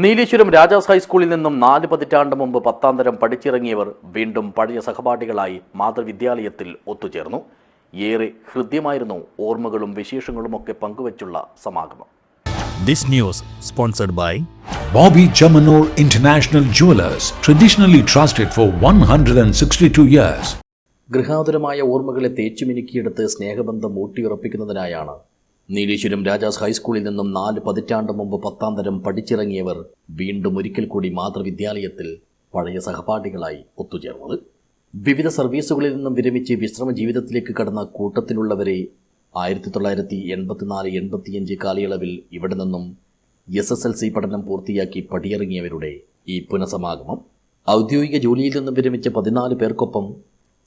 നീലേശ്വരം രാജാസ് ഹൈസ്കൂളിൽ നിന്നും 4 പതിറ്റാണ്ട് മുമ്പ് 10ാം തരം പഠിച്ചിറങ്ങിയവർ വീണ്ടും പഴയ സഹപാഠികളായി മാതൃവിദ്യാലയത്തിൽ ഒത്തുചേർന്നു. ഏറെ ഹൃദ്യമായിരുന്നു ഓർമ്മകളും വിശേഷങ്ങളുമൊക്കെ പങ്കുവച്ചുള്ള സമാഗമം. This news sponsored by Bobby Jamanur International Jewelers, traditionally trusted for 162 years. ഗൃഹാതുരമായ ഓർമ്മകളെ തേച്ചുമിനുക്കിയെടുത്ത് സ്നേഹബന്ധം ഊട്ടിയുറപ്പിക്കുന്നതിനായാണ് നീലേശ്വരം രാജാസ് ഹൈസ്കൂളിൽ നിന്നും 4 പതിറ്റാണ്ട് മുമ്പ് 10ാം തരം പഠിച്ചിറങ്ങിയവർ വീണ്ടും ഒരിക്കൽ കൂടി മാതൃവിദ്യാലയത്തിൽ പഴയ സഹപാഠികളായി ഒത്തുചേർന്നത്. വിവിധ സർവീസുകളിൽ നിന്നും വിരമിച്ച് വിശ്രമ ജീവിതത്തിലേക്ക് കടന്ന കൂട്ടത്തിലുള്ളവരെ 1984-85 കാലയളവിൽ ഇവിടെ നിന്നും SSLC പഠനം പൂർത്തിയാക്കി പടിയിറങ്ങിയവരുടെ ഈ പുനഃസമാഗമം ഔദ്യോഗിക ജോലിയിൽ നിന്നും വിരമിച്ച 14 പേർക്കൊപ്പം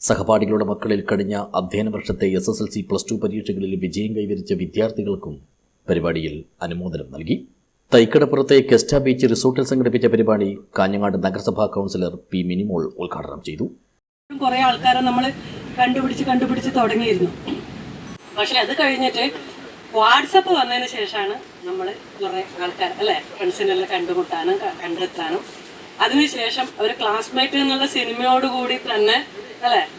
സഹപാഠികളുടെ മക്കളിൽ കഴിഞ്ഞ അധ്യയന വർഷത്തെ SSLC +2 പരീക്ഷകളിൽ വിജയം കൈവരിച്ച വിദ്യാർത്ഥികൾക്കും പരിപാടിയിൽ അനുമോദനം നൽകി. തൈക്കടപ്പുറത്തെ കെസ്റ്റ ബീച്ച് റിസോർട്ടിൽ സംഘടിപ്പിച്ച പരിപാടി കാഞ്ഞങ്ങാട് നഗരസഭാ കൗൺസിലർ പി മിനിമോൾ ഉദ്ഘാടനം ചെയ്തു. കുറേ ആൾക്കാരെ നമ്മൾ കണ്ടുപിടിച്ച് തുടങ്ങിയിരുന്നു. പക്ഷെ അത് കഴിഞ്ഞിട്ട് വാട്സപ്പ് വന്നതിന് ശേഷമാണ് നമ്മൾ കുറേ ആൾക്കാർ ഫ്രണ്ട്സിനെല്ലാം കണ്ടുമുട്ടാനും കണ്ടെത്താനും അതിനുശേഷം ഒരു ക്ലാസ്മേറ്റ് എന്നുള്ള സിനിമയോടുകൂടി തന്നെ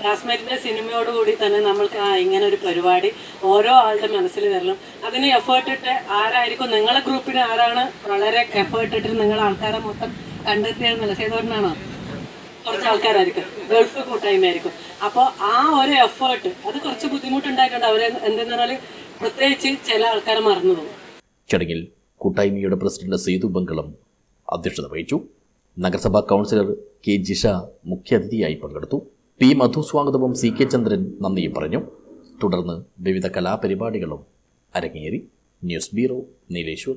ക്ലാസ്മേറ്റിന്റെ സിനിമയോടുകൂടി തന്നെ നമ്മൾക്ക് ഇങ്ങനെ ഒരു പരിപാടി ഓരോ ആളുടെ മനസ്സിൽ വരണം. അതിന് എഫേർട്ട് ഇട്ട് ആരായിരിക്കും നിങ്ങളെ ഗ്രൂപ്പിന് ആരാണ് വളരെ എഫേർട്ട് ഇട്ടിട്ട് നിങ്ങളെ ആൾക്കാരെ മൊത്തം കണ്ടെത്തിയെന്നല്ല ചെയ്തോണ്ടാണോ? കുറച്ച് ആൾക്കാരായിരിക്കും, ഗൾഫ് കൂട്ടായ്മയായിരിക്കും. അപ്പോൾ ആ ഒരു എഫേർട്ട് അത് കുറച്ച് ബുദ്ധിമുട്ടുണ്ടായിട്ടുണ്ട്. അവരെ എന്തെന്ന് പറഞ്ഞാൽ പ്രത്യേകിച്ച് ചില ആൾക്കാരെ മറന്നു പോകും. ചടങ്ങിൽ കൂട്ടായ്മയുടെ പ്രസിഡന്റ് സേതു ബംഗളം അധ്യക്ഷത വഹിച്ചു. നഗരസഭാ കൗൺസിലർ കെ ജിഷ മുഖ്യാതിഥിയായി പങ്കെടുത്തു. പി മധു സ്വാഗതവും CK ചന്ദ്രൻ നന്ദിയും പറഞ്ഞു. തുടർന്ന് വിവിധ കലാപരിപാടികളും അരങ്ങേറി. News bureau, Nileshwar.